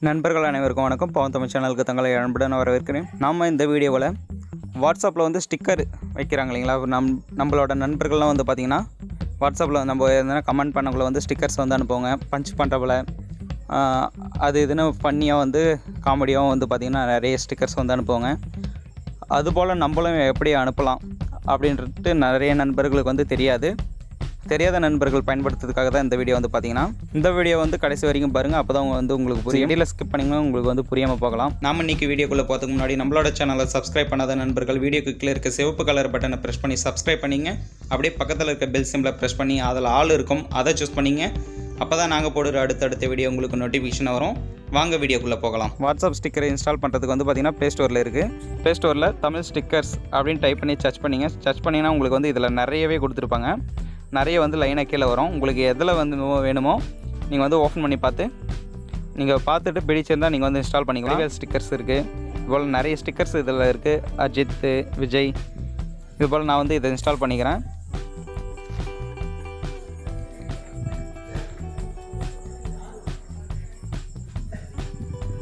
நண்பர்கள் அனைவருக்கும் வணக்கம். PavunTamil சேனலுக்கு தங்களை அன்புடன் வரவேற்கிறேன். நாம் இந்த வீடியோவில் வாட்ஸ்அப்பில் வந்து ஸ்டிக்கர் வைக்கிறாங்க இல்லைங்களா, நம்மளோட நண்பர்கள்லாம் வந்து பார்த்திங்கன்னா வாட்ஸ்அப்பில் நம்ம எதனா கமெண்ட் பண்ணக்குள்ள வந்து ஸ்டிக்கர்ஸ் வந்து அனுப்புவாங்க. பஞ்ச் பண்ணுறப்பல அது இதுன்னு ஃபன்னியாக வந்து காமெடியாகவும் வந்து பார்த்திங்கன்னா நிறைய ஸ்டிக்கர்ஸ் வந்து அனுப்புவாங்க. அதுபோல் நம்மளும் எப்படி அனுப்பலாம் அப்படின்ட்டு நிறைய நண்பர்களுக்கு வந்து தெரியாத நண்பர்கள் பயன்படுத்துறதுக்காக தான் இந்த வீடியோ வந்து பார்த்தீங்கன்னா இந்த வீடியோ வந்து கடைசி வரைக்கும் பாருங்கள். அப்போ தான் வந்து உங்களுக்கு புரியும். இடையில ஸ்கிப் பண்ணிங்கன்னா உங்களுக்கு வந்து புரியாமல் போகலாம். நாம் இன்றைக்கி வீடியோக்குள்ளே போகிறதுக்கு முன்னாடி நம்மளோட சேனலை சப்ஸ்கிரைப் பண்ணாத நண்பர்கள் வீடியோக்கு கீழே இருக்க சிவப்பு கலர் பட்டனை ப்ரெஸ் பண்ணி சப்ஸ்கிரைப் பண்ணிங்க. அப்படியே பக்கத்தில் இருக்க பெல் சிம்பிளை ப்ரெஸ் பண்ணி அதில் ஆல் இருக்கும், அதை சூஸ் பண்ணிங்க. அப்போ தான் நாங்கள் போடுற அடுத்தடுத்த வீடியோ உங்களுக்கு நோட்டிஃபிகேஷன் வரும். வாங்க வீடியோக்குள்ளே போகலாம். வாட்ஸ்அப் ஸ்டிக்கரை இன்ஸ்டால் பண்ணுறதுக்கு வந்து பார்த்திங்கன்னா ப்ளே ஸ்டோரில் இருக்குது. ப்ளே ஸ்டோரில் தமிழ் ஸ்டிக்கர்ஸ் அப்படின்னு டைப் பண்ணி சர்ச் பண்ணிங்கன்னா உங்களுக்கு வந்து இதில் நிறையவே கொடுத்துருப்பாங்க. நிறைய வந்து லைனாக கீழே வரும். உங்களுக்கு எதில் வந்து வேணுமோ நீங்கள் வந்து ஓப்பன் பண்ணி பார்த்துட்டு பிடிச்சிருந்தால் நீங்கள் வந்து இன்ஸ்டால் பண்ணிக்கலாம். ஸ்டிக்கர்ஸ் இருக்குது, இதுபோல் நிறைய ஸ்டிக்கர்ஸ் இதில் இருக்குது. அஜித், விஜய், இதுபோல் நான் வந்து இதை இன்ஸ்டால் பண்ணிக்கிறேன்.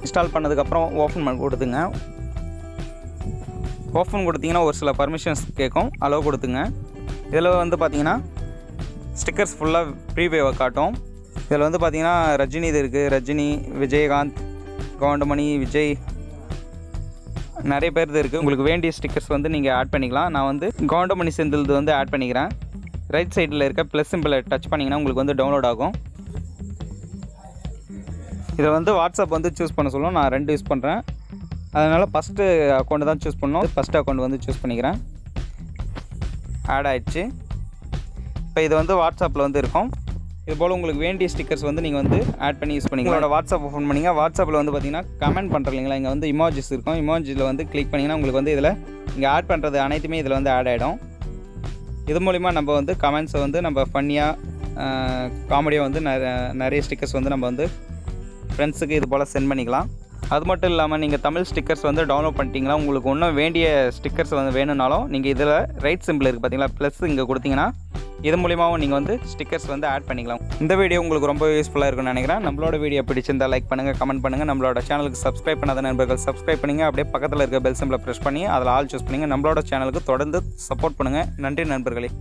இன்ஸ்டால் பண்ணதுக்கப்புறம் ஓப்பன் பண்ணி கொடுத்துங்க. ஓப்பன் கொடுத்தீங்கன்னா ஒரு சில பர்மிஷன்ஸ் கேட்கும், அலோவ் கொடுத்துங்க. இதில் வந்து பார்த்திங்கன்னா ஸ்டிக்கர்ஸ் ஃபுல்லாக ப்ரீவேவை காட்டும். இதில் வந்து பார்த்திங்கன்னா ரஜினி இது இருக்குது, ரஜினி, விஜயகாந்த், கவுண்டமணி, விஜய், நிறைய பேர் இது இருக்குது. உங்களுக்கு வேண்டிய ஸ்டிக்கர்ஸ் வந்து நீங்கள் ஆட் பண்ணிக்கலாம். நான் வந்து கவுண்டமணி செந்தில்து வந்து ஆட் பண்ணிக்கிறேன். ரைட் சைடில் இருக்க ப்ளஸ் சிம்பிளை டச் பண்ணிங்கன்னா உங்களுக்கு வந்து டவுன்லோட் ஆகும். இதை வந்து வாட்ஸ்அப் வந்து சூஸ் பண்ண சொல்லுவோம். நான் 2 யூஸ் பண்ணுறேன், அதனால் ஃபஸ்ட்டு அக்கௌண்ட்டு தான் சூஸ் பண்ணோம். ஃபஸ்ட்டு அக்கௌண்ட் வந்து சூஸ் பண்ணிக்கிறேன். ஆட் ஆகிடுச்சு. இப்போ இது வந்து வாட்ஸ்அப்பில் வந்து இருக்கும். இது போல் உங்களுக்கு வேண்டிய ஸ்டிக்கர்ஸ் வந்து நீங்கள் வந்து ஆட் பண்ணி யூஸ் பண்ணிக்கலாம். உங்களோட வாட்ஸ்அப் ஓப்பன் பண்ணிங்க. வாட்ஸ்அப்பில் வந்து பார்த்திங்கன்னா கமெண்ட் பண்ணுறோம் இல்லைங்களா, இங்கே வந்து இமோஜிஸ் இருக்கும். இமோஜியில் வந்து கிளிக் பண்ணிங்கன்னா உங்களுக்கு வந்து இதில் இங்கே ஆட் பண்ணுறது அனைத்துமே இதில் வந்து ஆட் ஆகிடும். இது மூலிமா நம்ம வந்து கமெண்ட்ஸை வந்து நம்ம ஃபன்னியாக காமெடியாக வந்து நிறைய ஸ்டிக்கர்ஸ் வந்து நம்ம வந்து ஃப்ரெண்ட்ஸுக்கு இது போல் சென்ட் பண்ணிக்கலாம். அது மட்டும் இல்லாமல் நீங்கள் தமிழ் ஸ்டிக்கர்ஸ் வந்து டவுன்லோட் பண்ணிட்டீங்களா, உங்களுக்கு இன்னும் வேண்டிய ஸ்டிக்கர்ஸ் வந்து வேணும்னாலும் நீங்கள் இதில் ரைட் சிம்பிள் இருக்குது பார்த்தீங்களா, ப்ளஸ் இங்கே கொடுத்தீங்கன்னா இது மூலிமாவும் நீங்கள் வந்து ஸ்டிக்கர்ஸ் வந்து ஆட் பண்ணிக்கலாம். இந்த வீடியோ உங்களுக்கு ரொம்ப யூஸ்ஃபுல்லாக இருக்குன்னு நினைக்கிறேன். நம்மளோட வீடியோ பிடிச்சிருந்தால் லைக் பண்ணுங்கள், கமெண்ட் பண்ணுங்கள். நம்மளோட சேனலுக்கு சப்ஸ்கிரைப் பண்ணாத நண்பர்கள் சப்ஸ்கிரைப் பண்ணுங்கள். அப்படியே பக்கத்தில் இருக்க பெல் சிம்பிளை ப்ரெஸ் பண்ணி அதில் ஆல் சூஸ் பண்ணுங்கள். நம்மளோட சேனலுக்கு தொடர்ந்து சப்போர்ட் பண்ணுங்கள். நன்றி நண்பர்களே.